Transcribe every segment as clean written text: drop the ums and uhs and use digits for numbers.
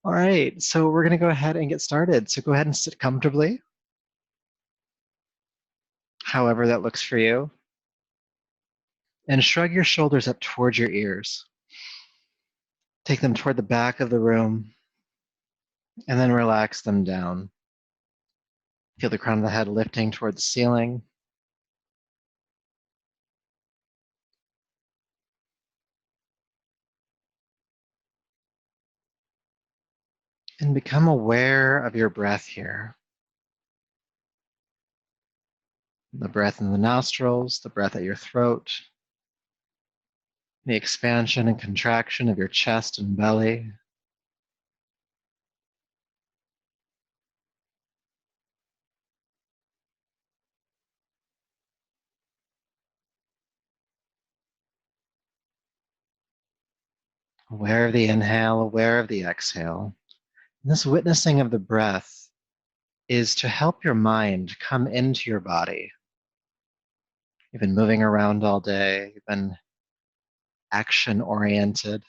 All right, so we're going to go ahead and get started. So go ahead and sit comfortably, however that looks for you, and shrug your shoulders up towards your ears. Take them toward the back of the room, and then relax them down. Feel the crown of the head lifting toward the ceiling. And become aware of your breath here. The breath in the nostrils, the breath at your throat, the expansion and contraction of your chest and belly. Aware of the inhale, aware of the exhale. And this witnessing of the breath is to help your mind come into your body. You've been moving around all day, you've been action-oriented,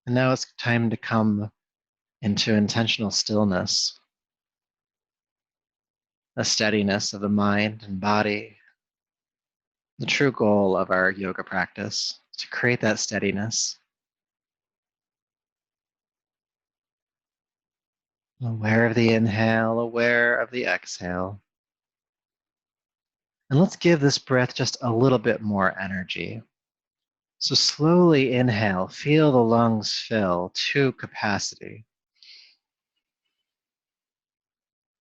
and now it's time to come into intentional stillness, a steadiness of the mind and body. The true goal of our yoga practice is to create that steadiness. Aware of the inhale, aware of the exhale. And let's give this breath just a little bit more energy. So slowly inhale, feel the lungs fill to capacity.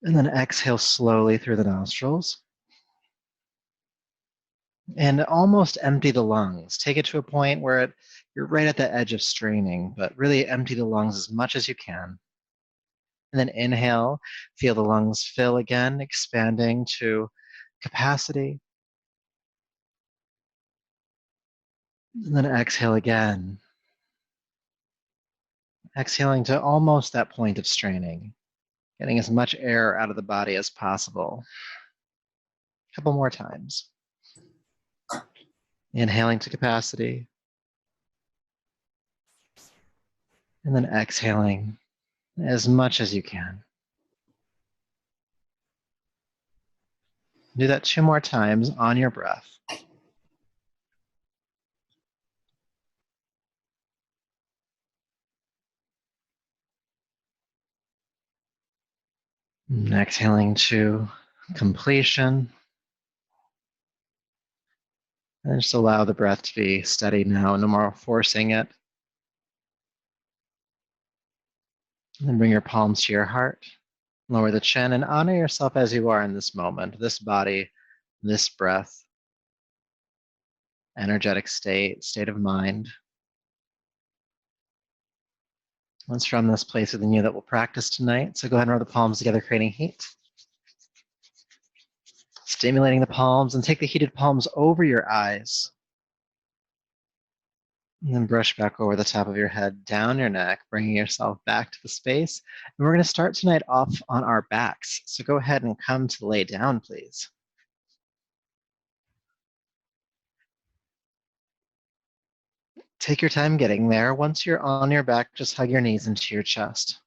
And then exhale slowly through the nostrils. And almost empty the lungs. Take it to a point where you're right at the edge of straining, but really empty the lungs as much as you can. And then inhale, feel the lungs fill again, expanding to capacity. And then exhale again. Exhaling to almost that point of straining, getting as much air out of the body as possible. A couple more times. Inhaling to capacity. And then exhaling as much as you can. Do that 2 more times on your breath. And exhaling to completion. And just allow the breath to be steady now, no more forcing it. And then bring your palms to your heart. Lower the chin and honor yourself as you are in this moment, this body, this breath, energetic state of mind. It's from this place within you that we'll practice tonight. So go ahead and rub the palms together, creating heat. Stimulating the palms, and take the heated palms over your eyes. And then brush back over the top of your head, down your neck, bringing yourself back to the space. And we're going to start tonight off on our backs. So go ahead and come to lay down, please. Take your time getting there. Once you're on your back, just hug your knees into your chest.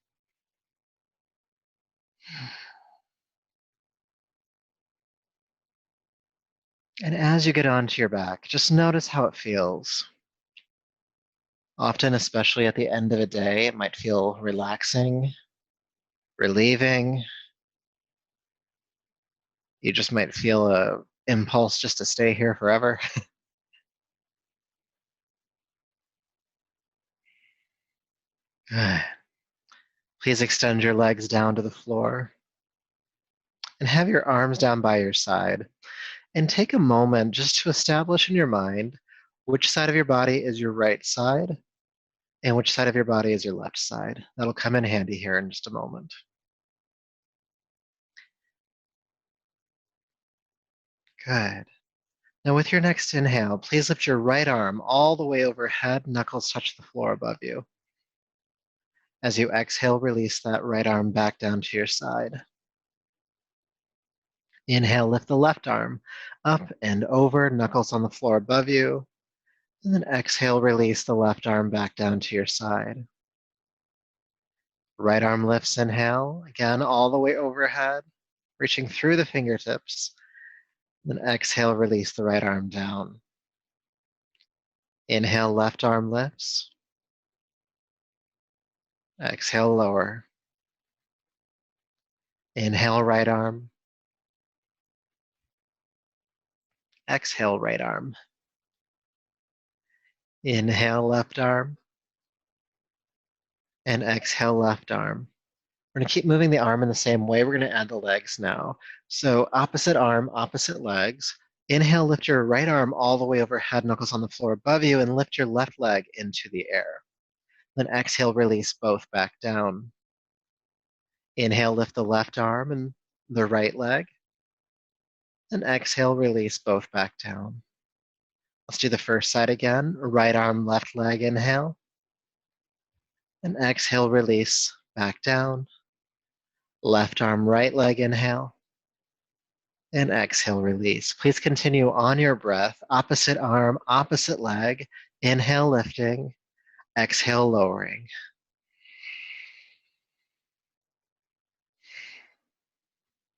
And as you get onto your back, just notice how it feels. Often, especially at the end of a day, it might feel relaxing, relieving. You just might feel a impulse just to stay here forever. Good. Please extend your legs down to the floor and have your arms down by your side. And take a moment just to establish in your mind which side of your body is your right side and which side of your body is your left side. That'll come in handy here in just a moment. Good. Now with your next inhale, please lift your right arm all the way overhead, knuckles touch the floor above you. As you exhale, release that right arm back down to your side. Inhale, lift the left arm up and over, knuckles on the floor above you. And then exhale, release the left arm back down to your side. Right arm lifts, inhale, again, all the way overhead, reaching through the fingertips. Then exhale, release the right arm down. Inhale, left arm lifts. Exhale, lower. Inhale, right arm. Exhale, right arm. Inhale, left arm. And exhale, left arm. We're going to keep moving the arm in the same way. We're going to add the legs now. So opposite arm, opposite legs. Inhale, lift your right arm all the way overhead, knuckles on the floor above you, and lift your left leg into the air. Then exhale, release both back down. Inhale, lift the left arm and the right leg. And exhale, release both back down. Let's do the first side again. Right arm, left leg, inhale. And exhale, release back down. Left arm, right leg, inhale. And exhale, release. Please continue on your breath. Opposite arm, opposite leg. Inhale, lifting. Exhale, lowering.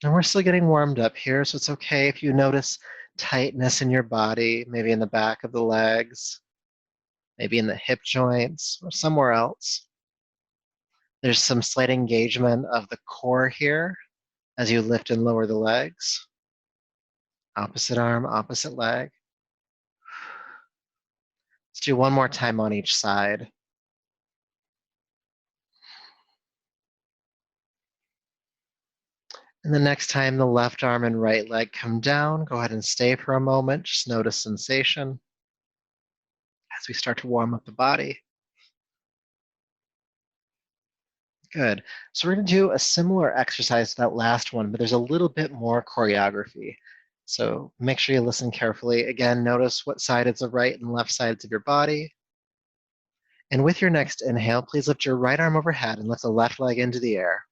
And we're still getting warmed up here, so it's okay if you notice tightness in your body, maybe in the back of the legs, maybe in the hip joints, or somewhere else. There's some slight engagement of the core here as you lift and lower the legs. Opposite arm, opposite leg. Let's do one more time on each side. And the next time the left arm and right leg come down, go ahead and stay for a moment. Just notice sensation as we start to warm up the body. Good. So we're going to do a similar exercise to that last one, but there's a little bit more choreography. So make sure you listen carefully. Again, notice what side is the right and left sides of your body. And with your next inhale, please lift your right arm overhead and lift the left leg into the air.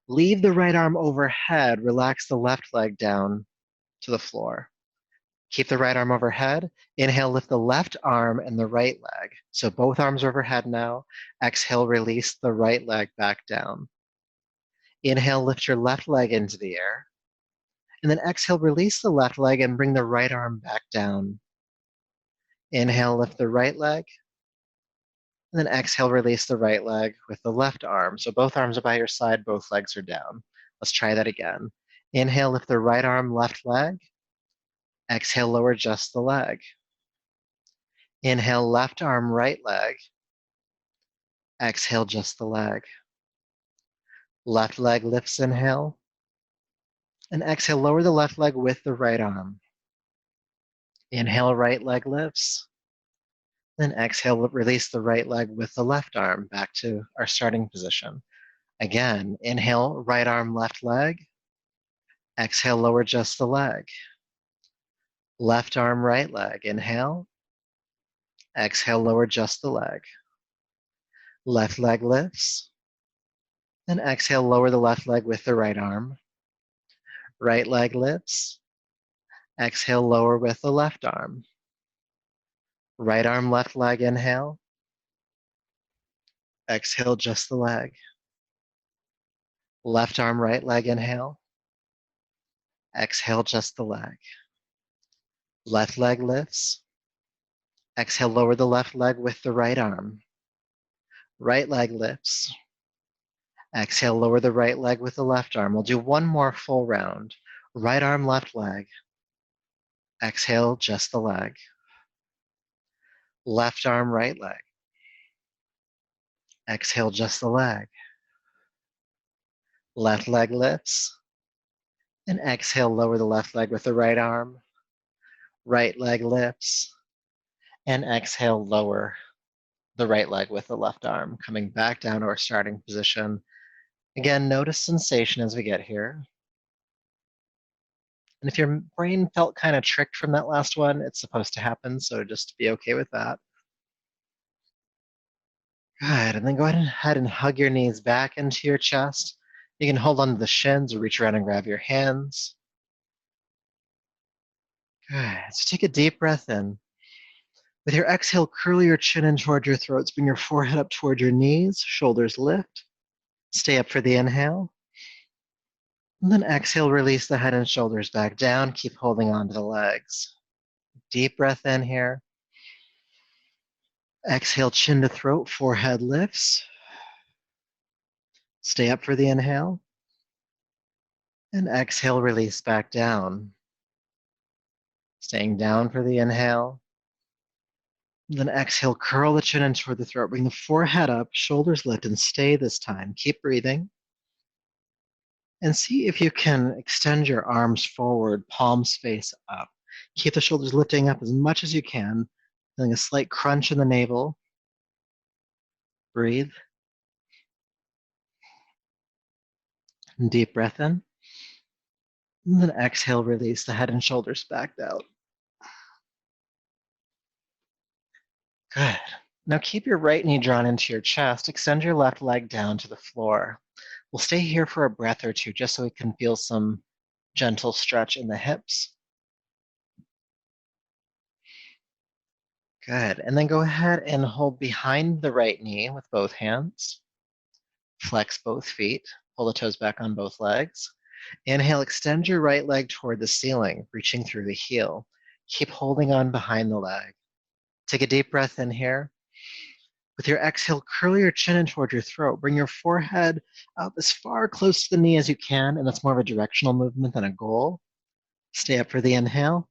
Leave the right arm overhead, relax the left leg down to the floor. Keep the right arm overhead. Inhale, lift the left arm and the right leg. So both arms are overhead now. Exhale, release the right leg back down. Inhale, lift your left leg into the air. And then exhale, release the left leg and bring the right arm back down. Inhale, lift the right leg. And then exhale, release the right leg with the left arm. So both arms are by your side, both legs are down. Let's try that again. Inhale, lift the right arm, left leg. Exhale, lower just the leg. Inhale, left arm, right leg. Exhale, just the leg. Left leg lifts, inhale. And exhale, lower the left leg with the right arm. Inhale, right leg lifts. Then exhale, release the right leg with the left arm back to our starting position. Again, inhale, right arm, left leg. Exhale, lower just the leg. Left arm, right leg. Inhale. Exhale, lower just the leg. Left leg lifts. Then exhale, lower the left leg with the right arm. Right leg lifts. Exhale, lower with the left arm. Right arm, left leg, inhale. Exhale, just the leg. Left arm, right leg, inhale. Exhale, just the leg. Left leg lifts. Exhale, lower the left leg with the right arm. Right leg lifts. Exhale, lower the right leg with the left arm. We'll do one more full round. Right arm, left leg. Exhale, just the leg. Left arm, right leg. Exhale, just the leg. Left leg lifts. And exhale, lower the left leg with the right arm. Right leg lifts. And exhale, lower the right leg with the left arm, coming back down to our starting position. Again, notice sensation as we get here. And if your brain felt kind of tricked from that last one, it's supposed to happen, so just be okay with that. Good, and then go ahead and hug your knees back into your chest. You can hold on to the shins or reach around and grab your hands. Good, so take a deep breath in. With your exhale, curl your chin in toward your throat. Bring your forehead up toward your knees, shoulders lift. Stay up for the inhale. And then exhale, release the head and shoulders back down. Keep holding on to the legs. Deep breath in here. Exhale, chin to throat, forehead lifts. Stay up for the inhale. And exhale, release back down. Staying down for the inhale. Then exhale, curl the chin in toward the throat. Bring the forehead up, shoulders lift, and stay this time. Keep breathing. And see if you can extend your arms forward, palms face up. Keep the shoulders lifting up as much as you can, feeling a slight crunch in the navel. Breathe. And deep breath in. And then exhale, release the head and shoulders back out. Good. Now keep your right knee drawn into your chest. Extend your left leg down to the floor. We'll stay here for a breath or two just so we can feel some gentle stretch in the hips. Good. And then go ahead and hold behind the right knee with both hands. Flex both feet. Pull the toes back on both legs. Inhale, extend your right leg toward the ceiling, reaching through the heel. Keep holding on behind the leg. Take a deep breath in here. With your exhale, curl your chin in toward your throat. Bring your forehead up as far close to the knee as you can, and that's more of a directional movement than a goal. Stay up for the inhale.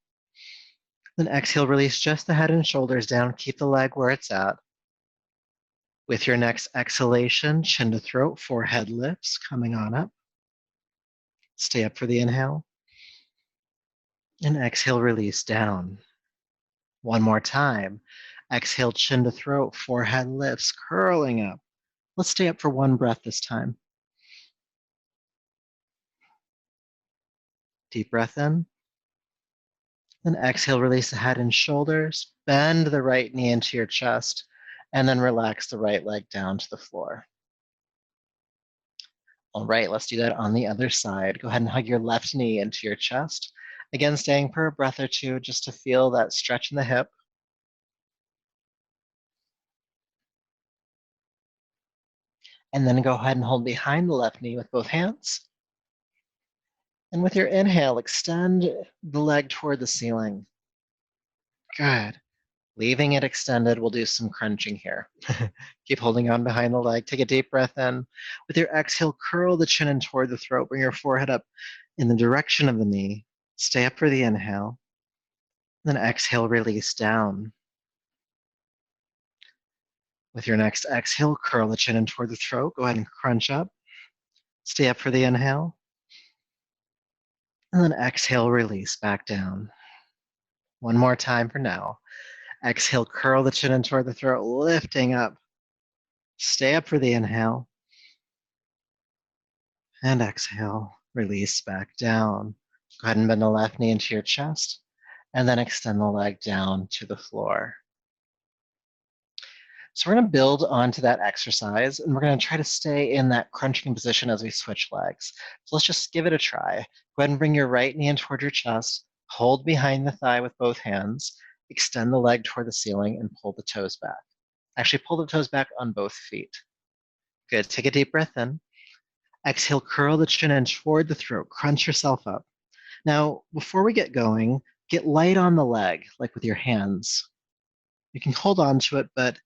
Then exhale, release just the head and shoulders down. Keep the leg where it's at. With your next exhalation, chin to throat, forehead lifts, coming on up. Stay up for the inhale. And exhale, release down. One more time. Exhale, chin to throat, forehead lifts, curling up. Let's stay up for one breath this time. Deep breath in. Then exhale, release the head and shoulders. Bend the right knee into your chest, and then relax the right leg down to the floor. All right, let's do that on the other side. Go ahead and hug your left knee into your chest. Again, staying for a breath or two just to feel that stretch in the hip. And then go ahead and hold behind the left knee with both hands. And with your inhale, extend the leg toward the ceiling. Good. Leaving it extended, we'll do some crunching here. Keep holding on behind the leg. Take a deep breath in. With your exhale, curl the chin in toward the throat. Bring your forehead up in the direction of the knee. Stay up for the inhale. Then exhale, release down. With your next exhale, curl the chin in toward the throat. Go ahead and crunch up. Stay up for the inhale. And then exhale, release back down. One more time for now. Exhale, curl the chin in toward the throat, lifting up. Stay up for the inhale. And exhale, release back down. Go ahead and bend the left knee into your chest, and then extend the leg down to the floor. So we're going to build onto that exercise, and we're going to try to stay in that crunching position as we switch legs. So let's just give it a try. Go ahead and bring your right knee in toward your chest, hold behind the thigh with both hands, extend the leg toward the ceiling, and pull the toes back. Actually, pull the toes back on both feet. Good. Take a deep breath in. Exhale, curl the chin in toward the throat, crunch yourself up. Now, before we get going, get light on the leg, like with your hands. You can hold on to it, but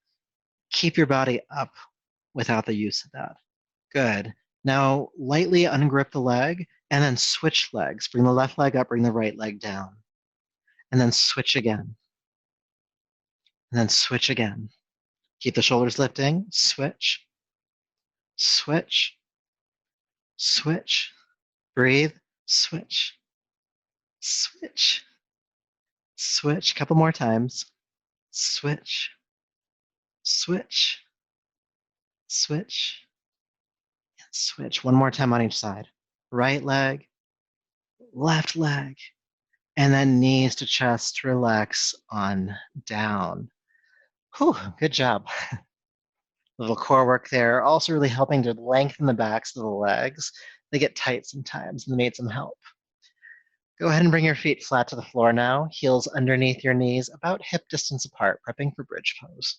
keep your body up without the use of that. Good. Now, lightly ungrip the leg, and then switch legs. Bring the left leg up, bring the right leg down. And then switch again. And then switch again. Keep the shoulders lifting. Switch. Switch. Switch. Breathe. Switch. Switch. Switch. Couple more times. Switch. Switch. Switch. And switch. One more time on each side. Right leg. Left leg. And then knees to chest. Relax on down. Whew, good job. Little core work there. Also really helping to lengthen the backs of the legs. They get tight sometimes and they need some help. Go ahead and bring your feet flat to the floor now. Heels underneath your knees, about hip distance apart, prepping for bridge pose.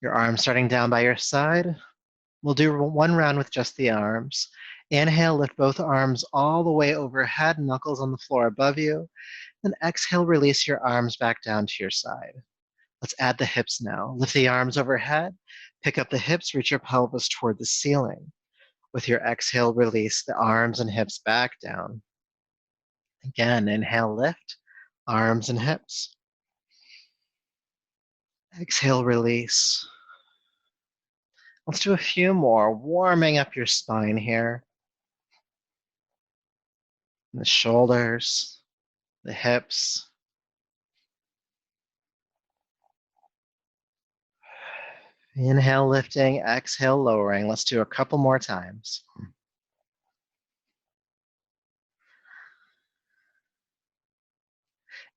Your arms starting down by your side. We'll do one round with just the arms. Inhale, lift both arms all the way overhead, knuckles on the floor above you. Then exhale, release your arms back down to your side. Let's add the hips now. Lift the arms overhead, pick up the hips, reach your pelvis toward the ceiling. With your exhale, release the arms and hips back down. Again, inhale, lift, arms and hips. Exhale, release. Let's do a few more, warming up your spine here. The shoulders, the hips. Inhale, lifting, exhale, lowering. Let's do a couple more times.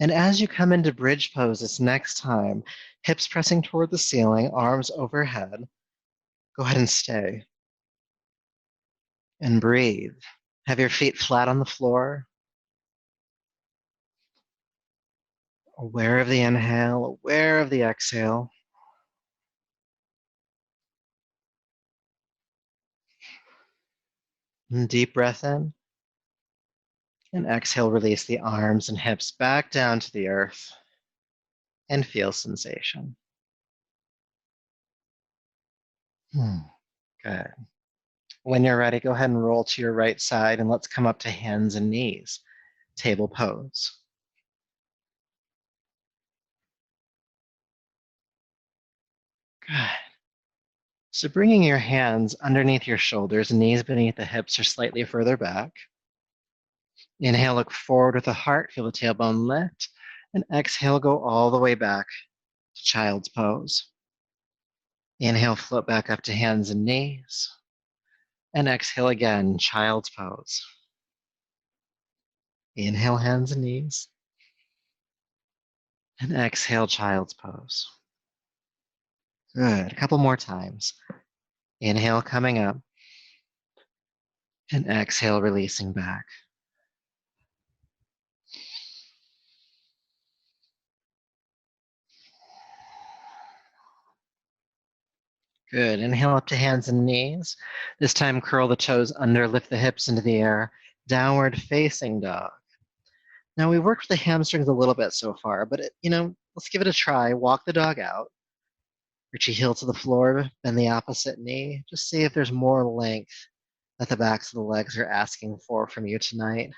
And as you come into bridge pose this next time, hips pressing toward the ceiling, arms overhead, go ahead and stay. And breathe. Have your feet flat on the floor. Aware of the inhale, aware of the exhale. And deep breath in. And exhale, release the arms and hips back down to the earth. And feel sensation. Good. When you're ready, go ahead and roll to your right side and let's come up to hands and knees. Table pose. Good. So bringing your hands underneath your shoulders, knees beneath the hips or slightly further back. Inhale, look forward with the heart, feel the tailbone lift. And exhale, go all the way back to child's pose. Inhale, float back up to hands and knees. And exhale again, child's pose. Inhale, hands and knees. And exhale, child's pose. Good. A couple more times. Inhale, coming up. And exhale, releasing back. Good. Inhale up to hands and knees. This time, curl the toes under, lift the hips into the air. Downward facing dog. Now, we worked with the hamstrings a little bit so far, but let's give it a try. Walk the dog out. Reach your heel to the floor, bend the opposite knee. Just see if there's more length that the backs of the legs are asking for from you tonight.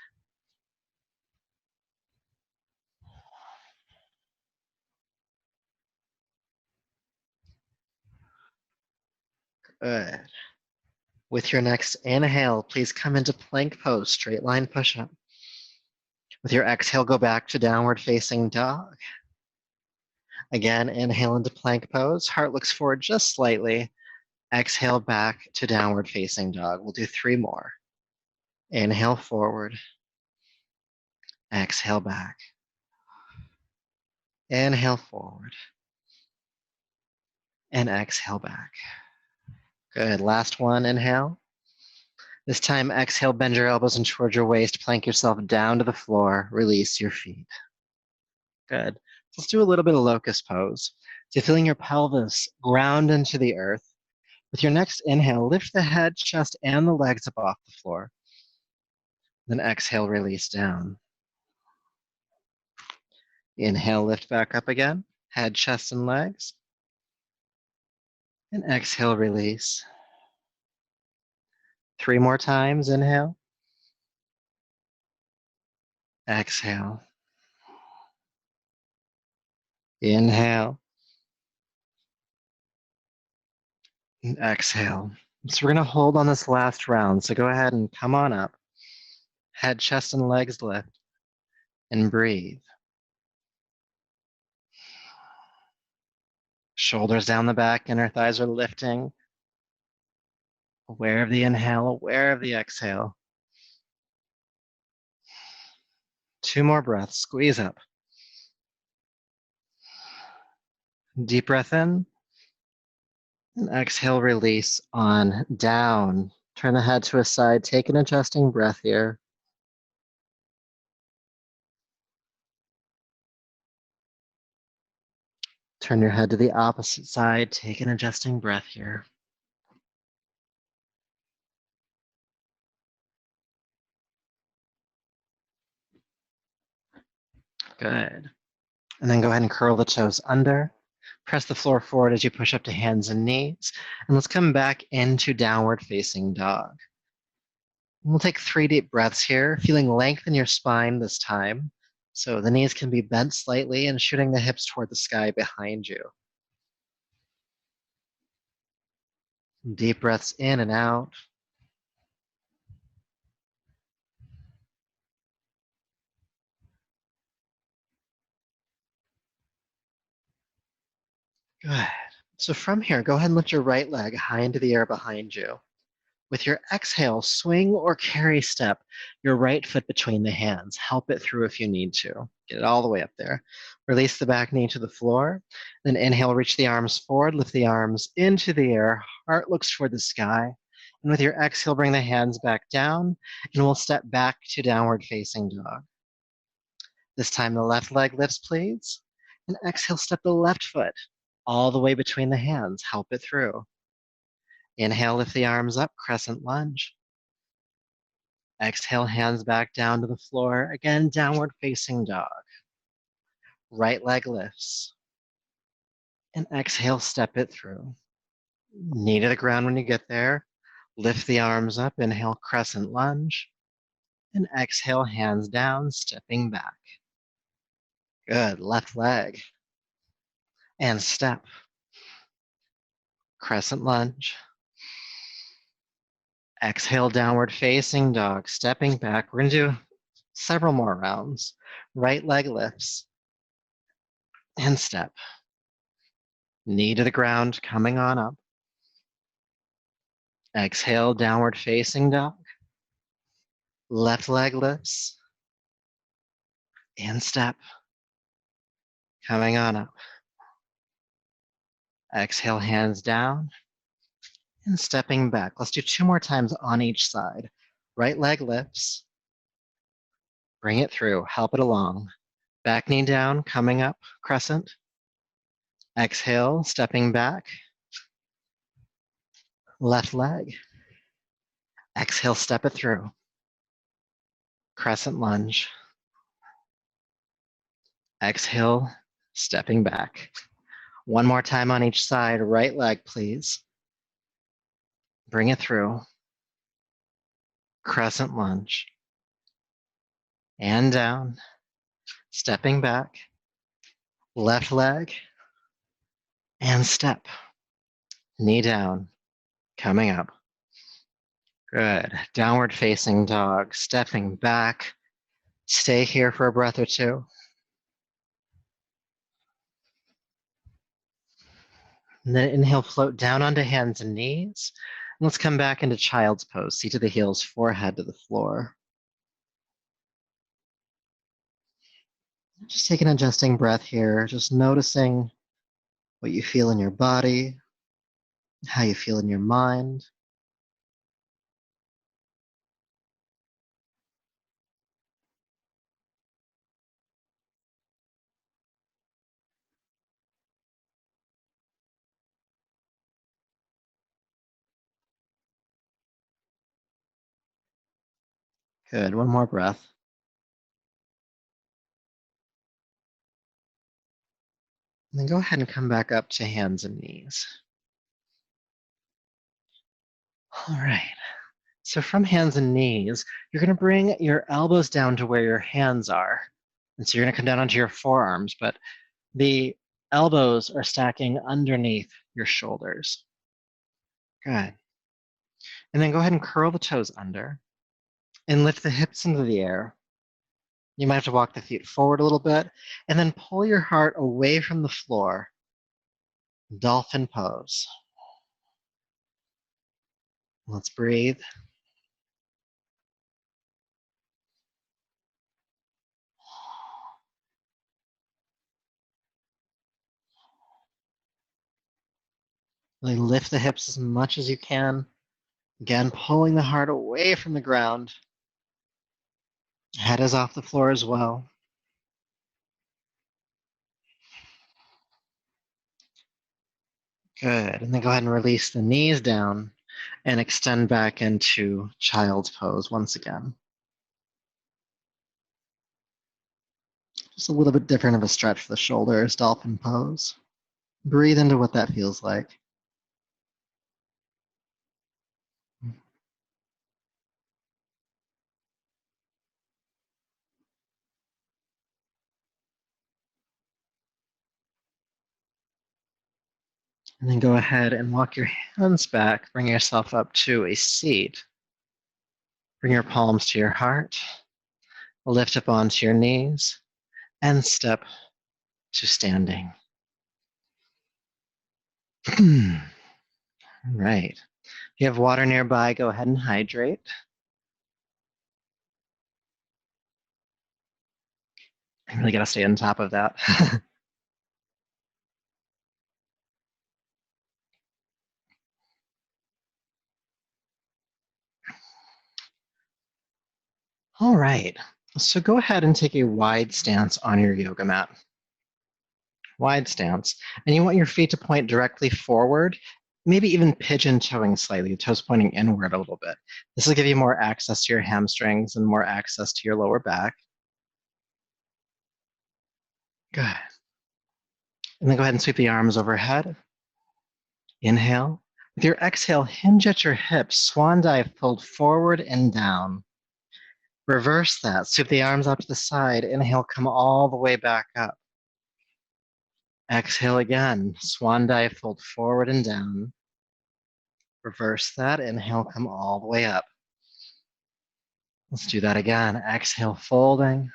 Good. With your next inhale, please come into plank pose, straight line push-up. With your exhale, go back to downward facing dog. Again, inhale into plank pose. Heart looks forward just slightly. Exhale back to downward facing dog. We'll do 3 more. Inhale forward. Exhale back. Inhale forward. And exhale back. Good. Last one, inhale. This time, exhale, bend your elbows in towards your waist. Plank yourself down to the floor. Release your feet. Good. Let's do a little bit of locust pose. So feeling your pelvis ground into the earth. With your next inhale, lift the head, chest, and the legs up off the floor. Then exhale, release down. Inhale, lift back up again. Head, chest, and legs. And exhale, release. 3 more times. Inhale. Exhale. Inhale. And exhale. So we're going to hold on this last round. So go ahead and come on up. Head, chest, and legs lift. And breathe. Shoulders down the back, inner thighs are lifting. Aware of the inhale, aware of the exhale. 2 more breaths, squeeze up. Deep breath in. And exhale, release on down. Turn the head to a side, take an adjusting breath here. Turn your head to the opposite side, take an adjusting breath here. Good. And then go ahead and curl the toes under. Press the floor forward as you push up to hands and knees. And let's come back into downward facing dog. We'll take 3 deep breaths here, feeling length in your spine this time. So the knees can be bent slightly and shooting the hips toward the sky behind you. Deep breaths in and out. Good. So from here, go ahead and lift your right leg high into the air behind you. With your exhale, swing or carry step your right foot between the hands. Help it through if you need to. Get it all the way up there. Release the back knee to the floor. Then inhale, reach the arms forward, lift the arms into the air. Heart looks toward the sky. And with your exhale, bring the hands back down, and we'll step back to downward facing dog. This time the left leg lifts, please. And exhale, step the left foot all the way between the hands. Help it through. Inhale, lift the arms up, crescent lunge. Exhale, hands back down to the floor. Again, downward facing dog. Right leg lifts. And exhale, step it through. Knee to the ground when you get there. Lift the arms up, inhale, crescent lunge. And exhale, hands down, stepping back. Good, left leg. And step. Crescent lunge. Exhale, downward facing dog, stepping back. We're gonna do several more rounds. Right leg lifts. And step. Knee to the ground, coming on up. Exhale, downward facing dog. Left leg lifts. And step. Coming on up. Exhale, hands down. And stepping back. Let's do 2 more times on each side. Right leg lifts. Bring it through. Help it along. Back knee down, coming up, crescent. Exhale, stepping back. Left leg. Exhale, step it through. Crescent lunge. Exhale, stepping back. 1 more time on each side. Right leg, please. Bring it through. Crescent lunge. And down. Stepping back. Left leg. And step. Knee down. Coming up. Good. Downward facing dog. Stepping back. Stay here for a breath or 2. And then inhale, float down onto hands and knees. And let's come back into child's pose. Seat to the heels, forehead to the floor. Just take an adjusting breath here, just noticing what you feel in your body, how you feel in your mind. Good, 1 more breath. And then go ahead and come back up to hands and knees. All right. So from hands and knees, you're going to bring your elbows down to where your hands are. And so you're going to come down onto your forearms, but the elbows are stacking underneath your shoulders. Good. And then go ahead and curl the toes under and lift the hips into the air. You might have to walk the feet forward a little bit and then pull your heart away from the floor. Dolphin pose. Let's breathe. Really lift the hips as much as you can. Again, pulling the heart away from the ground. Head is off the floor as well. Good. And then go ahead and release the knees down and extend back into child's pose once again. Just a little bit different of a stretch for the shoulders, dolphin pose. Breathe into what that feels like. And then go ahead and walk your hands back, bring yourself up to a seat. Bring your palms to your heart, lift up onto your knees, and step to standing. All right. If you have water nearby, go ahead and hydrate. I really got to stay on top of that. All right. So go ahead and take a wide stance on your yoga mat. Wide stance. And you want your feet to point directly forward, maybe even pigeon toeing slightly, the toes pointing inward a little bit. This will give you more access to your hamstrings and more access to your lower back. Good. And then go ahead and sweep the arms overhead. Inhale. With your exhale, hinge at your hips, swan dive, fold forward and down. Reverse that. Sweep the arms out to the side. Inhale, come all the way back up. Exhale again. Swan dive, fold forward and down. Reverse that. Inhale, come all the way up. Let's do that again. Exhale, folding.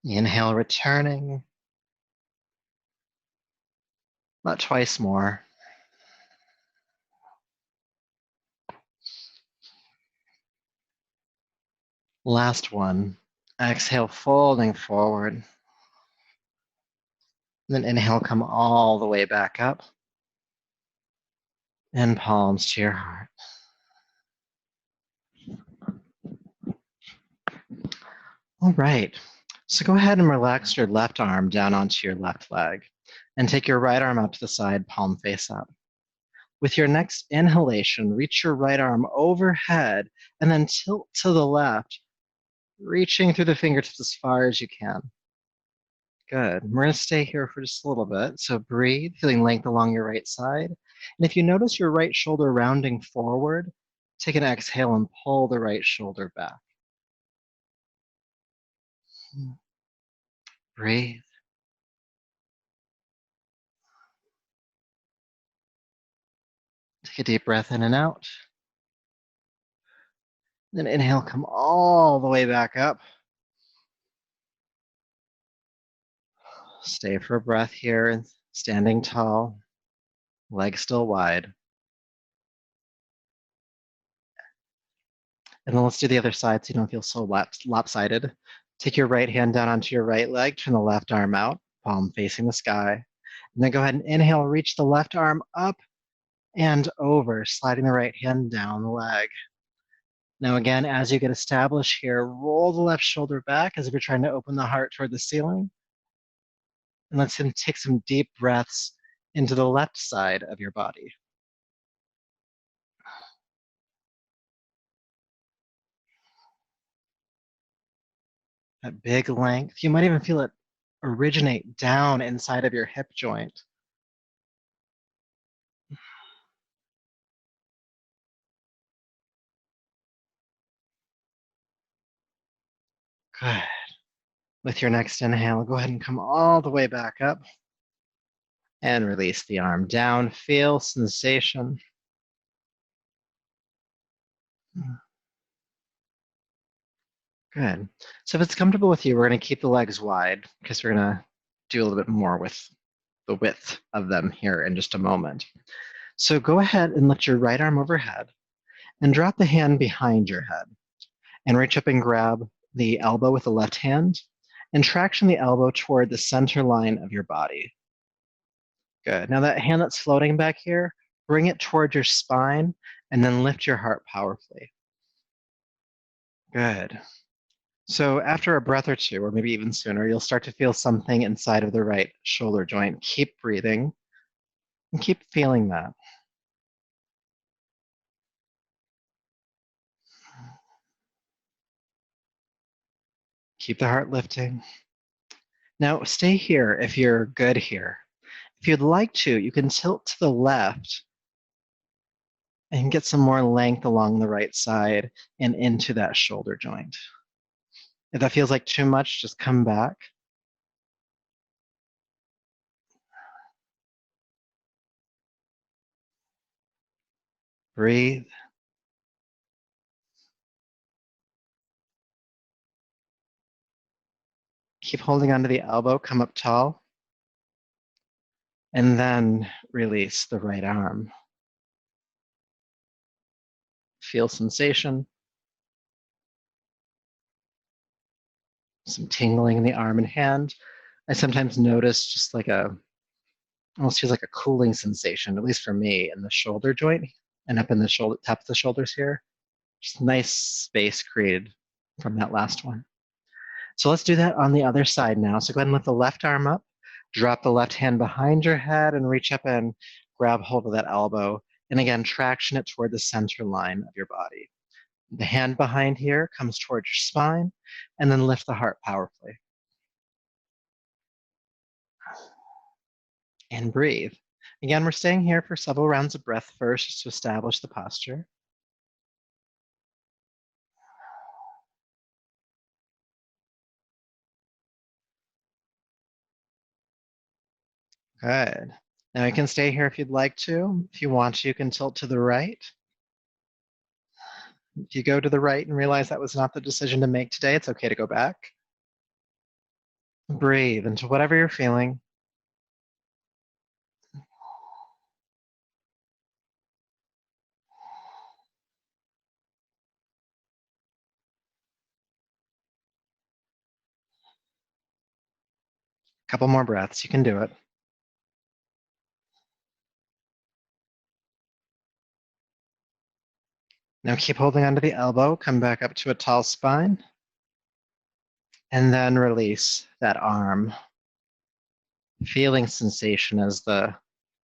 Inhale, returning. About twice more. Last one. Exhale, folding forward. Then inhale, come all the way back up. And palms to your heart. All right. So go ahead and relax your left arm down onto your left leg and take your right arm out to the side, palm face up. With your next inhalation, reach your right arm overhead and then tilt to the left, reaching through the fingertips as far as you can. Good. We're going to stay here for just a little bit. So breathe, feeling length along your right side. And if you notice your right shoulder rounding forward, take an exhale and pull the right shoulder back. Breathe. Take a deep breath in and out. Then inhale, come all the way back up. Stay for a breath here, standing tall, legs still wide. And then let's do the other side so you don't feel so lopsided. Take your right hand down onto your right leg, turn the left arm out, palm facing the sky. And then go ahead and inhale, reach the left arm up and over, sliding the right hand down the leg. Now again, as you get established here, roll the left shoulder back as if you're trying to open the heart toward the ceiling. And let's take some deep breaths into the left side of your body. That big length. You might even feel it originate down inside of your hip joint. Good. With your next inhale, go ahead and come all the way back up and release the arm down. Feel sensation. Good. So if it's comfortable with you, we're going to keep the legs wide because we're going to do a little bit more with the width of them here in just a moment. So go ahead and lift your right arm overhead and drop the hand behind your head and reach up and grab the elbow with the left hand and traction the elbow toward the center line of your body. Good. Now that hand that's floating back here, bring it toward your spine and then lift your heart powerfully. Good. So after a breath or two, or maybe even sooner, you'll start to feel something inside of the right shoulder joint. Keep breathing and keep feeling that. Keep the heart lifting. Now stay here if you're good here. If you'd like to, you can tilt to the left and get some more length along the right side and into that shoulder joint. If that feels like too much, just come back. Breathe. Keep holding onto the elbow, come up tall. And then release the right arm. Feel sensation. Some tingling in the arm and hand. I sometimes notice just like almost feels like a cooling sensation, at least for me, in the shoulder joint and up in the shoulder, top of the shoulders here. Just nice space created from that last one. So let's do that on the other side now. So go ahead and lift the left arm up, drop the left hand behind your head and reach up and grab hold of that elbow. And again, traction it toward the center line of your body. The hand behind here comes towards your spine, and then lift the heart powerfully. And breathe. Again, we're staying here for several rounds of breath first just to establish the posture. Good. Now you can stay here if you'd like to. If you want to, you can tilt to the right. If you go to the right and realize that was not the decision to make today, it's okay to go back. Breathe into whatever you're feeling. A couple more breaths, you can do it. Now keep holding onto the elbow, come back up to a tall spine, and then release that arm. Feeling sensation as the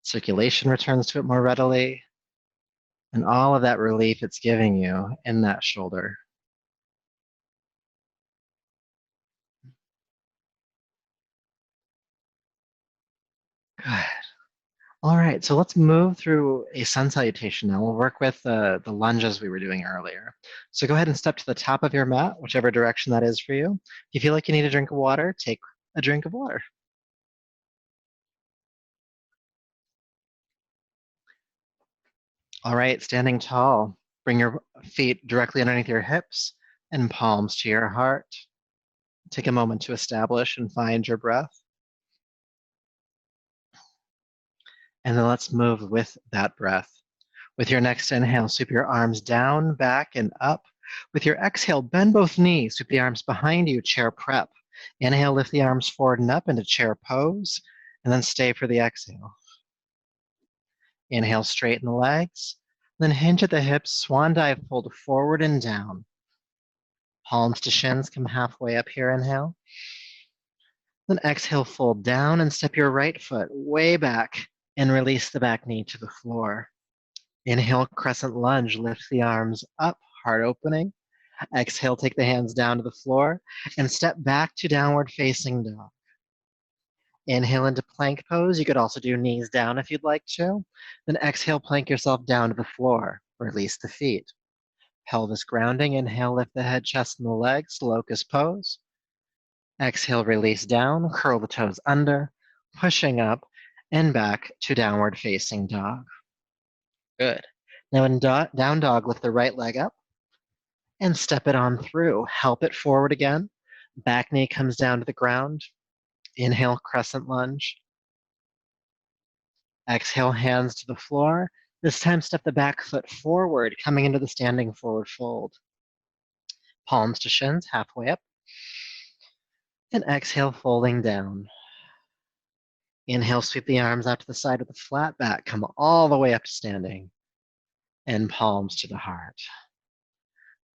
circulation returns to it more readily, and all of that relief it's giving you in that shoulder. Good. All right, so let's move through a sun salutation now. We'll work with the lunges we were doing earlier. So go ahead and step to the top of your mat, whichever direction that is for you. If you feel like you need a drink of water, take a drink of water. All right, standing tall. Bring your feet directly underneath your hips and palms to your heart. Take a moment to establish and find your breath. And then let's move with that breath. With your next inhale, sweep your arms down, back, and up. With your exhale, bend both knees, sweep the arms behind you, chair prep. Inhale, lift the arms forward and up into chair pose, and then stay for the exhale. Inhale, straighten the legs, then hinge at the hips, swan dive, fold forward and down. Palms to shins, come halfway up here, inhale. Then exhale, fold down and step your right foot way back and release the back knee to the floor. Inhale, crescent lunge, lift the arms up, heart opening. Exhale, take the hands down to the floor and step back to downward facing dog. Inhale into plank pose. You could also do knees down if you'd like to. Then exhale, plank yourself down to the floor. Release the feet. Pelvis grounding. Inhale, lift the head, chest, and the legs. Locust pose. Exhale, release down. Curl the toes under. Pushing up and back to downward facing dog. Good. Now in down dog, lift the right leg up and step it on through. Help it forward again. Back knee comes down to the ground. Inhale, crescent lunge. Exhale, hands to the floor. This time, step the back foot forward, coming into the standing forward fold. Palms to shins, halfway up. And exhale, folding down. Inhale, sweep the arms out to the side with a flat back. Come all the way up to standing. And palms to the heart.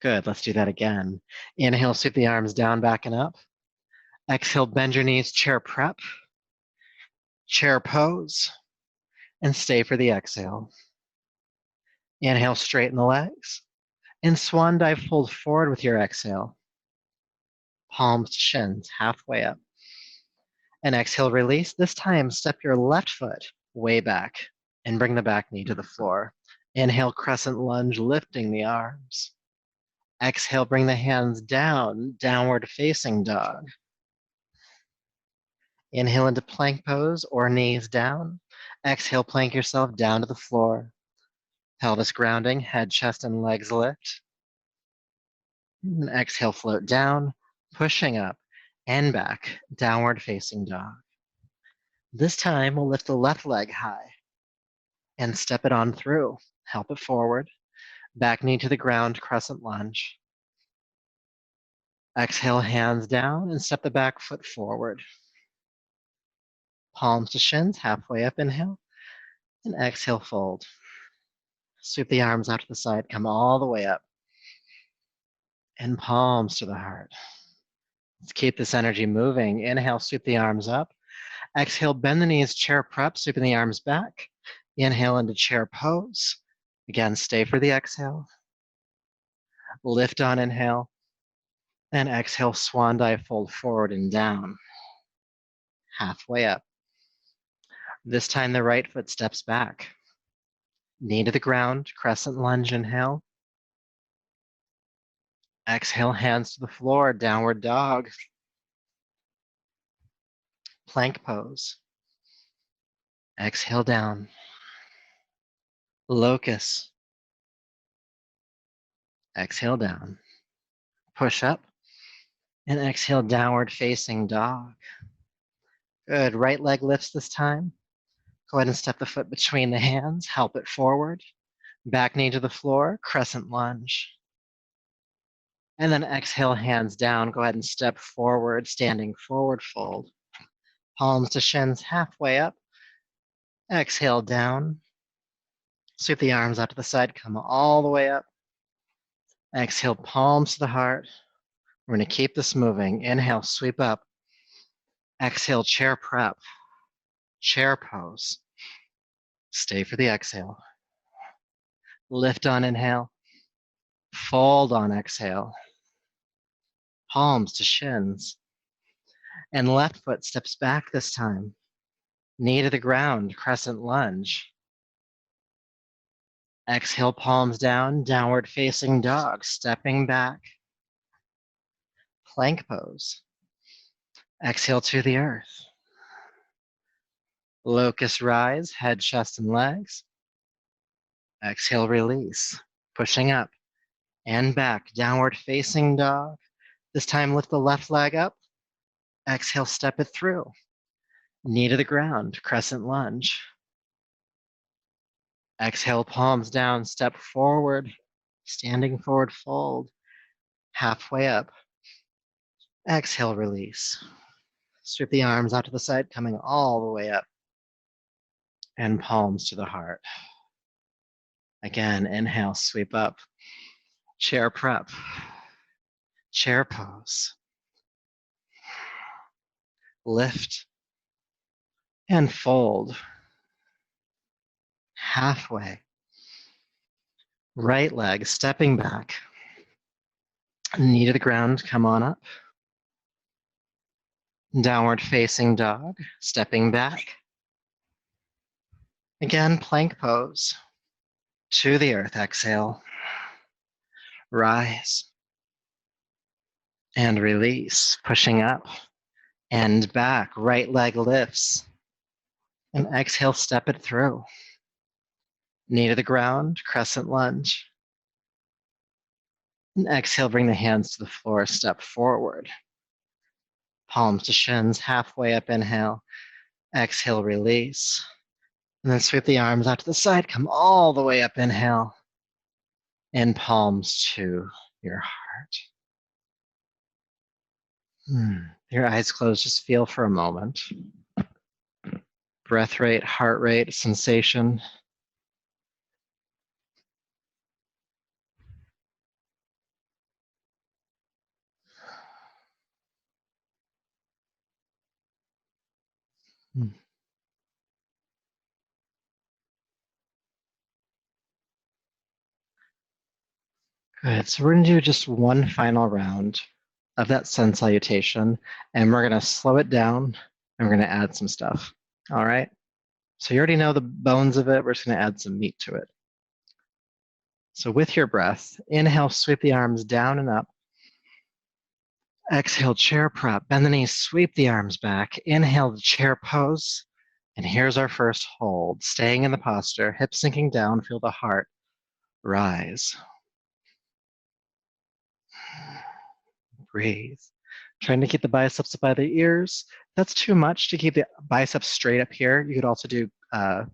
Good, let's do that again. Inhale, sweep the arms down, back, and up. Exhale, bend your knees, chair prep. Chair pose. And stay for the exhale. Inhale, straighten the legs. And swan dive, fold forward with your exhale. palms to shins, halfway up. And exhale, release. This time, step your left foot way back and bring the back knee to the floor. Inhale, crescent lunge, lifting the arms. Exhale, bring the hands down, downward facing dog. Inhale into plank pose or knees down. Exhale, plank yourself down to the floor. Pelvis grounding, head, chest, and legs lift. And exhale, float down, pushing up and back, downward facing dog. This time, we'll lift the left leg high and step it on through. Help it forward. Back knee to the ground, crescent lunge. Exhale, hands down and step the back foot forward. Palms to shins, halfway up, inhale. And exhale, fold. Sweep the arms out to the side, come all the way up. And palms to the heart. Let's keep this energy moving. Inhale, sweep the arms up. Exhale, bend the knees, chair prep, sweeping the arms back. Inhale into chair pose. Again, stay for the exhale. Lift on inhale. And exhale, swan dive, fold forward and down. Halfway up. This time the right foot steps back. Knee to the ground, crescent lunge, inhale. Exhale, hands to the floor, downward dog. Plank pose. Exhale down. Locust. Exhale down. Push up. And exhale, downward facing dog. Good, right leg lifts this time. Go ahead and step the foot between the hands, help it forward. Back knee to the floor, crescent lunge. And then exhale, hands down. Go ahead and step forward, standing forward fold. Palms to shins, halfway up. Exhale down. Sweep the arms out to the side, come all the way up. Exhale, palms to the heart. We're going to keep this moving. Inhale, sweep up. Exhale, chair prep. Chair pose. Stay for the exhale. Lift on inhale. Fold on exhale. Palms to shins. And left foot steps back this time. Knee to the ground, crescent lunge. Exhale, palms down, downward facing dog, stepping back. Plank pose. Exhale to the earth. Locust rise, head, chest, and legs. Exhale, release. Pushing up and back, downward facing dog. This time lift the left leg up. Exhale, step it through. Knee to the ground, crescent lunge. Exhale, palms down, step forward, standing forward fold. Halfway up. Exhale, release. Sweep the arms out to the side, coming all the way up. And palms to the heart. Again, inhale, sweep up. Chair prep. Chair pose. Lift. And fold. Halfway. Right leg stepping back. Knee to the ground, come on up. Downward facing dog, stepping back. Again, plank pose. To the earth, exhale. Rise. And release, pushing up and back. Right leg lifts. And exhale, step it through. Knee to the ground, crescent lunge. And exhale, bring the hands to the floor, step forward. Palms to shins, halfway up, inhale. Exhale, release. And then sweep the arms out to the side, come all the way up, inhale. And palms to your heart. Your eyes closed, just feel for a moment. Breath rate, heart rate, sensation. Good, so we're gonna do just one final round. of that sun salutation, and we're going to slow it down, and we're going to add some stuff. All right? So you already know the bones of it. We're just going to add some meat to it. So with your breath, inhale, sweep the arms down and up. Exhale, chair prop. Bend the knees, sweep the arms back. Inhale, the chair pose. And here's our first hold. Staying in the posture, hips sinking down, feel the heart rise. Breathe. Trying to keep the biceps up by the ears. That's too much to keep the biceps straight up here. You could also do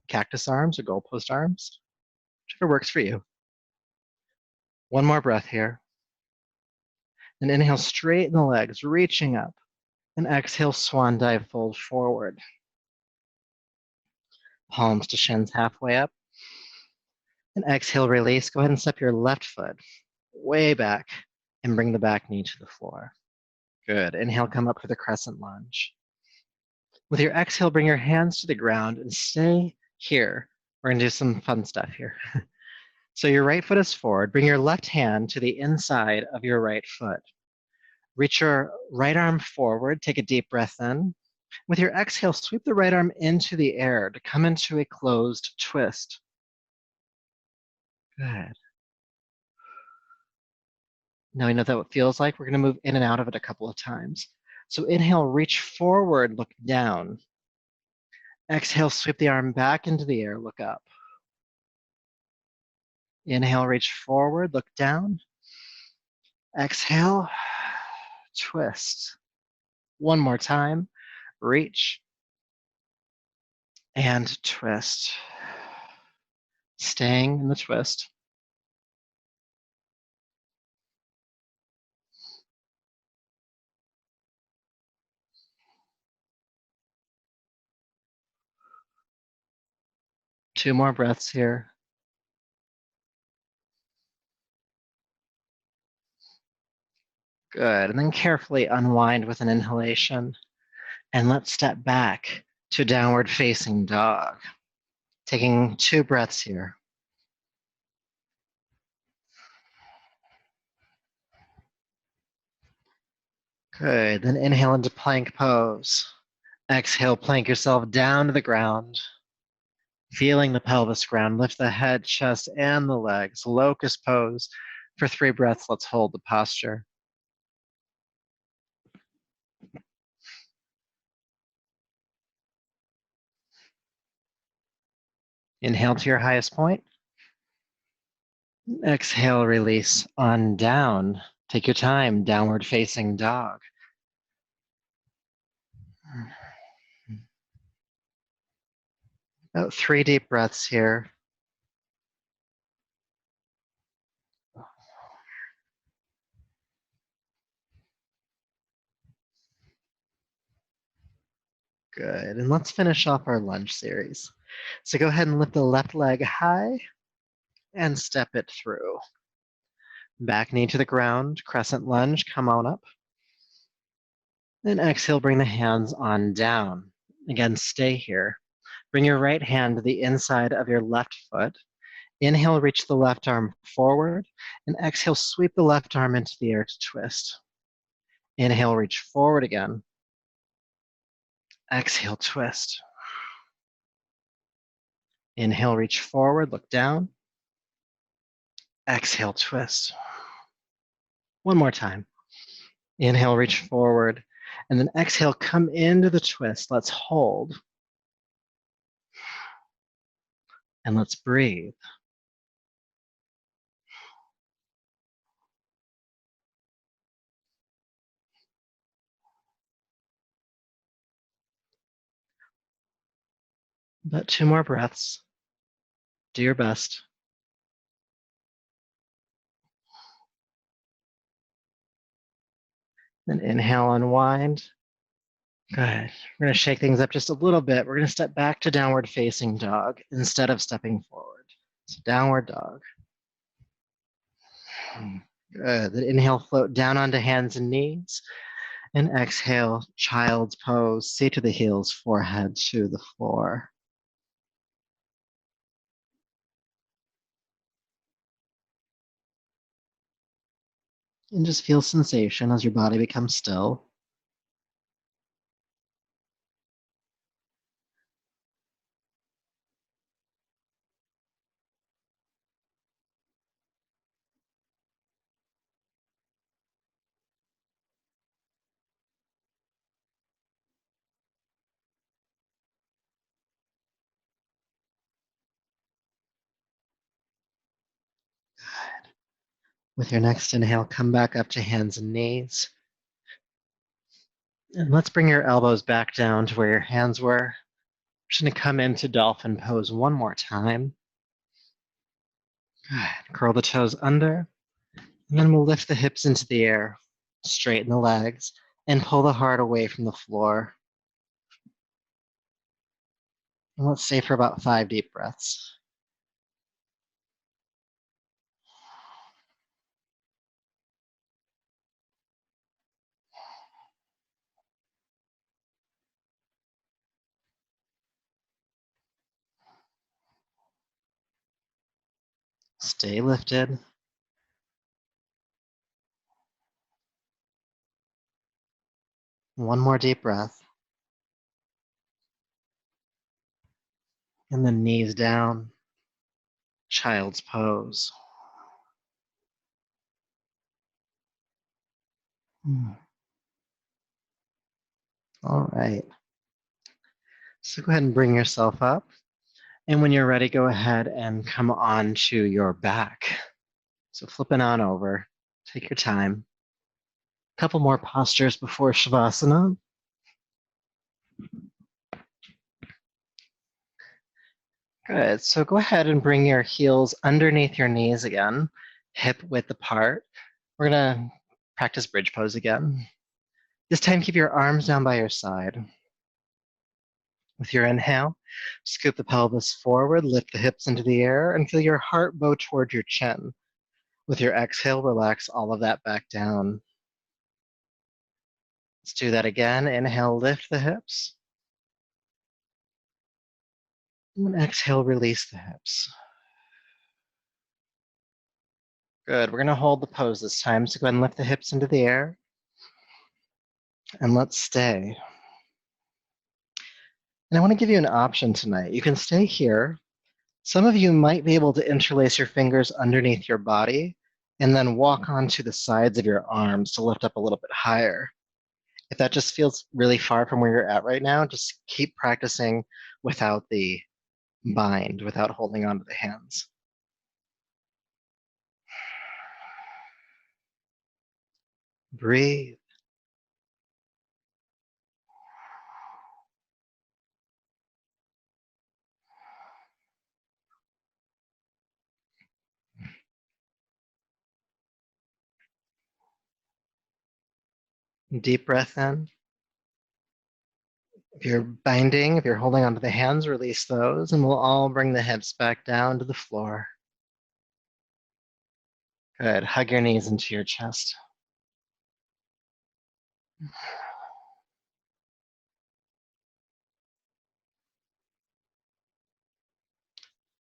cactus arms or goalpost arms, whichever works for you. One more breath here. And inhale, straighten the legs, reaching up. And exhale, swan dive, fold forward. Palms to shins halfway up. And exhale, release. Go ahead and step your left foot way back and bring the back knee to the floor. Good. Inhale, come up for the crescent lunge. With your exhale, bring your hands to the ground and stay here. We're going to do some fun stuff here. So your right foot is forward. Bring your left hand to the inside of your right foot. Reach your right arm forward. Take a deep breath in. With your exhale, sweep the right arm into the air to come into a closed twist. Good. Now you know that what it feels like. We're going to move in and out of it a couple of times. So inhale, reach forward, look down. Exhale, sweep the arm back into the air, look up. Inhale, reach forward, look down. Exhale, twist. One more time, reach and twist. Staying in the twist. Two more breaths here. Good, and then carefully unwind with an inhalation. And let's step back to downward facing dog. Taking 2 breaths here. Good, then inhale into plank pose. Exhale, plank yourself down to the ground. Feeling the pelvis ground, lift the head, chest, and the legs. Locust pose. For 3 breaths, let's hold the posture. Inhale to your highest point. Exhale, release on down. Take your time, downward facing dog. About 3 deep breaths here. Good, and let's finish off our lunge series. So go ahead and lift the left leg high and step it through. Back knee to the ground, crescent lunge, come on up. Then exhale, bring the hands on down. Again, stay here. Bring your right hand to the inside of your left foot. Inhale, reach the left arm forward, and exhale, sweep the left arm into the air to twist. Inhale, reach forward again. Exhale, twist. Inhale, reach forward, look down. Exhale, twist. One more time. Inhale, reach forward, and then exhale, come into the twist. Let's hold. And let's breathe. About 2 more breaths. Do your best. Then inhale, unwind. Good. We're going to shake things up just a little bit. We're going to step back to downward facing dog instead of stepping forward. So downward dog. Good. Then inhale, float down onto hands and knees. And exhale, child's pose. Seat to the heels, forehead to the floor. And just feel sensation as your body becomes still. With your next inhale, come back up to hands and knees. And let's bring your elbows back down to where your hands were. We're just going to come into dolphin pose one more time. Good. Curl the toes under. And then we'll lift the hips into the air, straighten the legs, and pull the heart away from the floor. And let's stay for about 5 deep breaths. Stay lifted. One more deep breath. And then knees down, child's pose. All right. So go ahead and bring yourself up. And when you're ready, go ahead and come on to your back. So flipping on over, take your time. A couple more postures before Shavasana. Good. So go ahead and bring your heels underneath your knees again, hip width apart. We're going to practice bridge pose again. This time, keep your arms down by your side. With your inhale, scoop the pelvis forward, lift the hips into the air, and feel your heart bow toward your chin. With your exhale, relax all of that back down. Let's do that again. Inhale, lift the hips. And exhale, release the hips. Good. We're going to hold the pose this time. So go ahead and lift the hips into the air. And let's stay. And I want to give you an option tonight. You can stay here. Some of you might be able to interlace your fingers underneath your body and then walk onto the sides of your arms to lift up a little bit higher. If that just feels really far from where you're at right now, just keep practicing without the bind, without holding onto the hands. Breathe. Deep breath in. If you're binding, if you're holding onto the hands, release those, and we'll all bring the hips back down to the floor. Good. Hug your knees into your chest.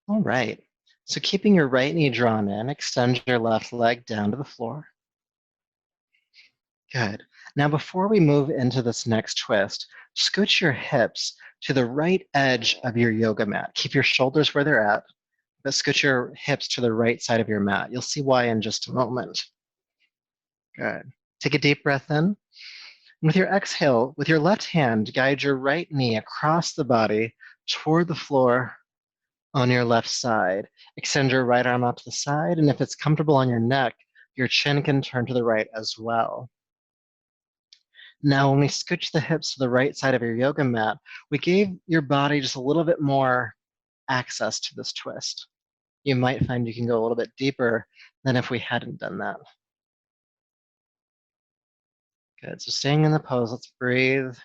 All right. So keeping your right knee drawn in, extend your left leg down to the floor. Good. Now, before we move into this next twist, scooch your hips to the right edge of your yoga mat. Keep your shoulders where they're at, but scooch your hips to the right side of your mat. You'll see why in just a moment. Good. Take a deep breath in. With your exhale, with your left hand, guide your right knee across the body toward the floor on your left side. Extend your right arm out to the side, and if it's comfortable on your neck, your chin can turn to the right as well. Now, when we scooch the hips to the right side of your yoga mat, we gave your body just a little bit more access to this twist. You might find you can go a little bit deeper than if we hadn't done that. Good. So staying in the pose, let's breathe.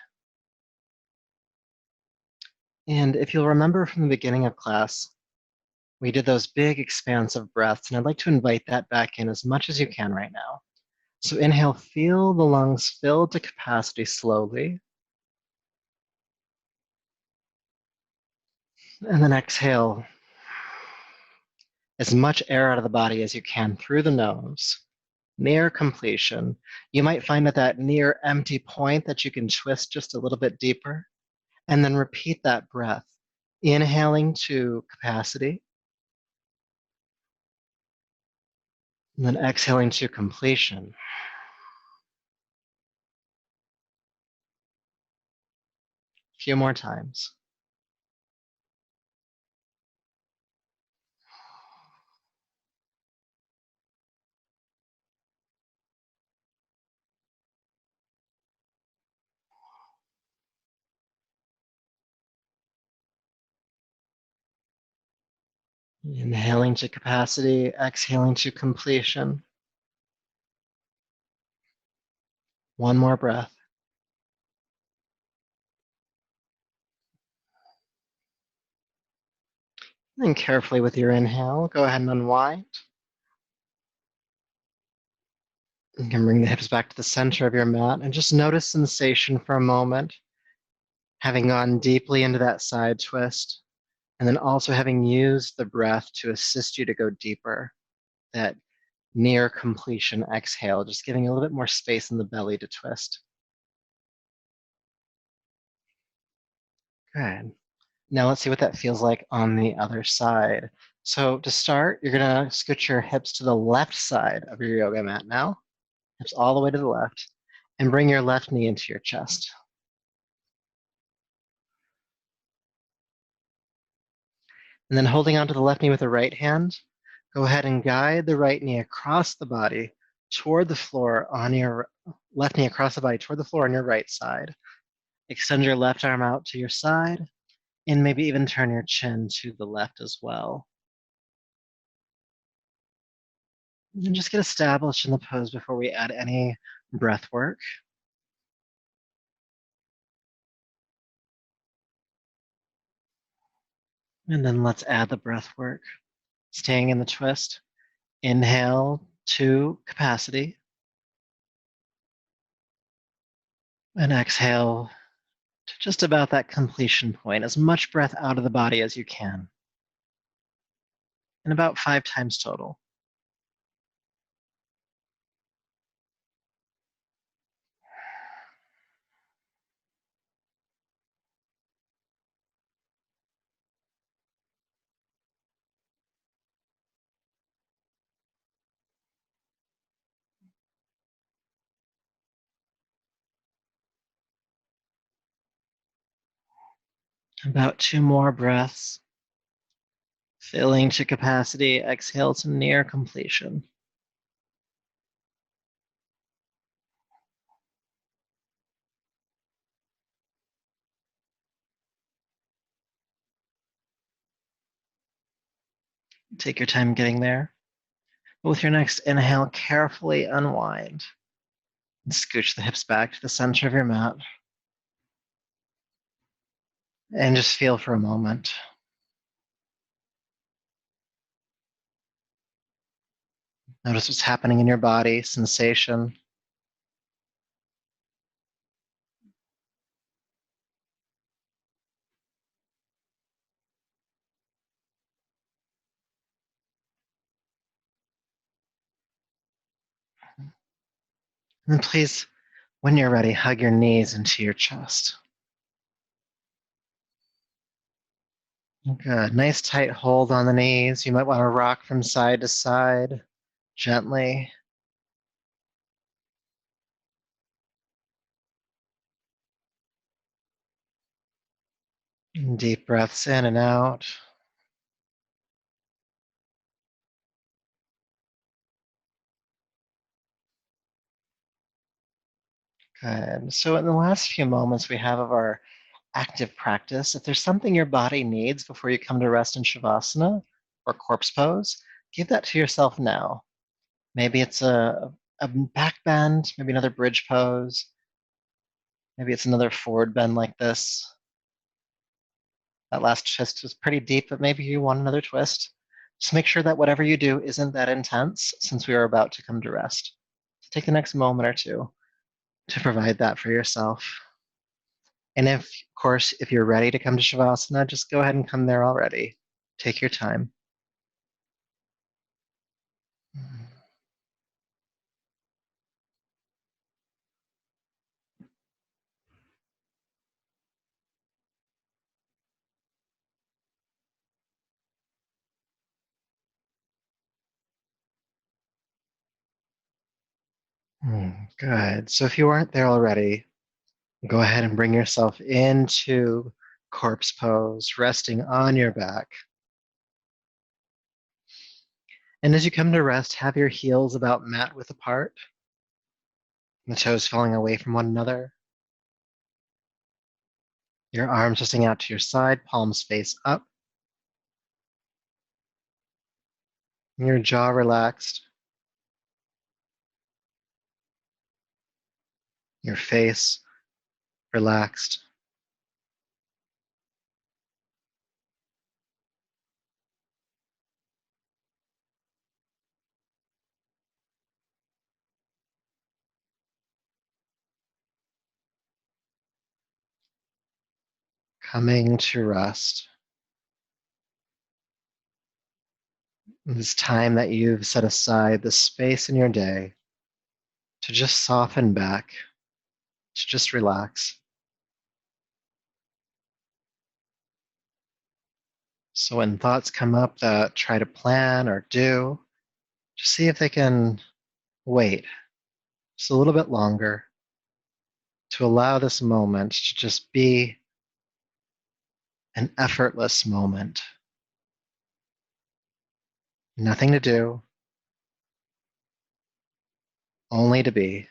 And if you'll remember from the beginning of class, we did those big expansive breaths, and I'd like to invite that back in as much as you can right now. So inhale, feel the lungs filled to capacity slowly. And then exhale as much air out of the body as you can through the nose. near completion. You might find at that near empty point that you can twist just a little bit deeper, and then repeat that breath, inhaling to capacity, and then exhaling to completion. A few more times. Inhaling to capacity, exhaling to completion. One more breath. And carefully with your inhale, go ahead and unwind. You can bring the hips back to the center of your mat and just notice sensation for a moment, having gone deeply into that side twist, and then also having used the breath to assist you to go deeper, that near completion exhale, just giving a little bit more space in the belly to twist. Good. Now let's see what that feels like on the other side. So to start, you're gonna scoot your hips to the left side of your yoga mat now, hips all the way to the left, and bring your left knee into your chest. And then holding onto the left knee with the right hand, go ahead and guide the right knee across the body toward the floor on your left knee across the body toward the floor on your right side. Extend your left arm out to your side and maybe even turn your chin to the left as well. And just get established in the pose before we add any breath work. And then let's add the breath work. Staying in the twist. Inhale to capacity. And exhale to just about that completion point. As much breath out of the body as you can. And about 5 times total. About 2 more breaths. Filling to capacity, exhale to near completion. Take your time getting there. With your next inhale, carefully unwind. And scooch the hips back to the center of your mat. And just feel for a moment. Notice what's happening in your body, sensation. And then please, when you're ready, hug your knees into your chest. Good. Nice tight hold on the knees. You might want to rock from side to side gently. And deep breaths in and out. Good. So in the last few moments we have of our active practice, if there's something your body needs before you come to rest in Shavasana or corpse pose, give that to yourself now. Maybe it's a back bend, maybe another bridge pose. Maybe it's another forward bend like this. That last twist was pretty deep, but maybe you want another twist. Just make sure that whatever you do isn't that intense since we are about to come to rest. So take the next moment or two to provide that for yourself. And if, of course, if you're ready to come to Shavasana, just go ahead and come there already. Take your time. Good. So if you aren't there already, go ahead and bring yourself into corpse pose, resting on your back. And as you come to rest, have your heels about mat width apart, the toes falling away from one another. Your arms resting out to your side, palms face up. Your jaw relaxed. Your face relaxed. Coming to rest. This time that you've set aside, the space in your day to just soften back, to just relax. So when thoughts come up that try to plan or do, just see if they can wait just a little bit longer to allow this moment to just be an effortless moment. Nothing to do, only to be.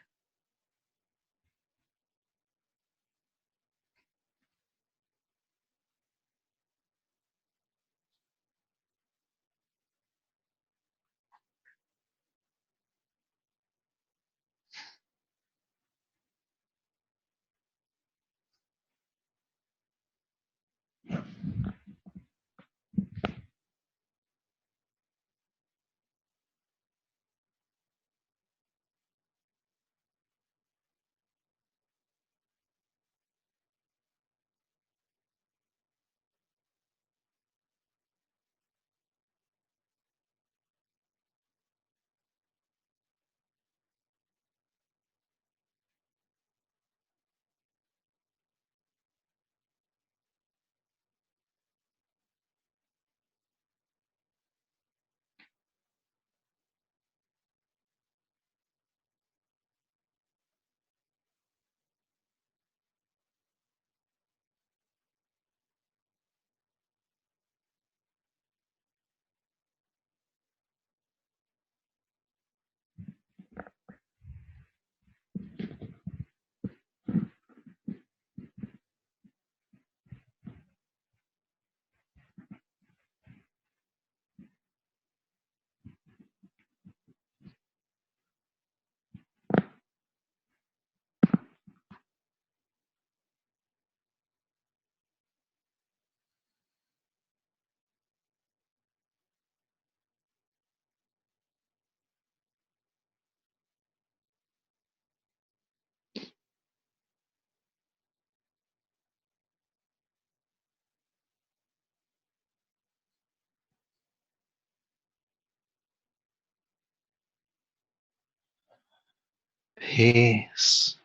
Peace,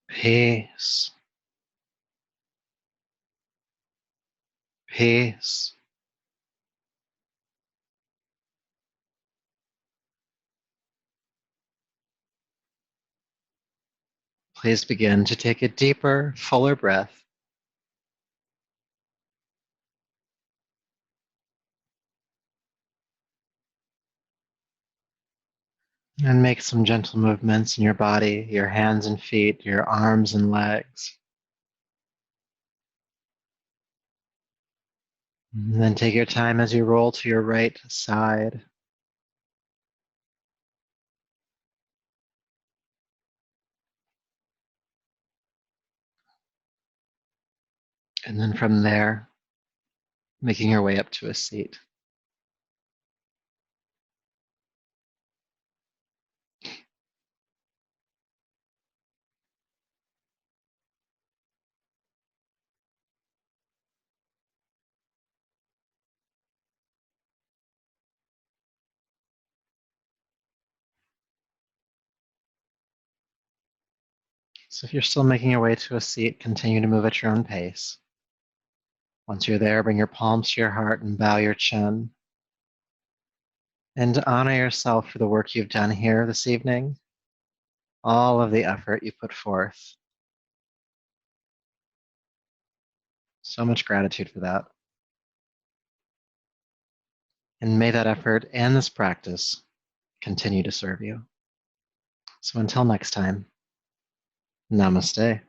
peace, peace. Please begin to take a deeper, fuller breath. And make some gentle movements in your body, your hands and feet, your arms and legs. And then take your time as you roll to your right side. And then from there, making your way up to a seat. So if you're still making your way to a seat, continue to move at your own pace. Once you're there, bring your palms to your heart and bow your chin. And honor yourself for the work you've done here this evening, all of the effort you put forth. So much gratitude for that. And may that effort and this practice continue to serve you. So until next time, namaste.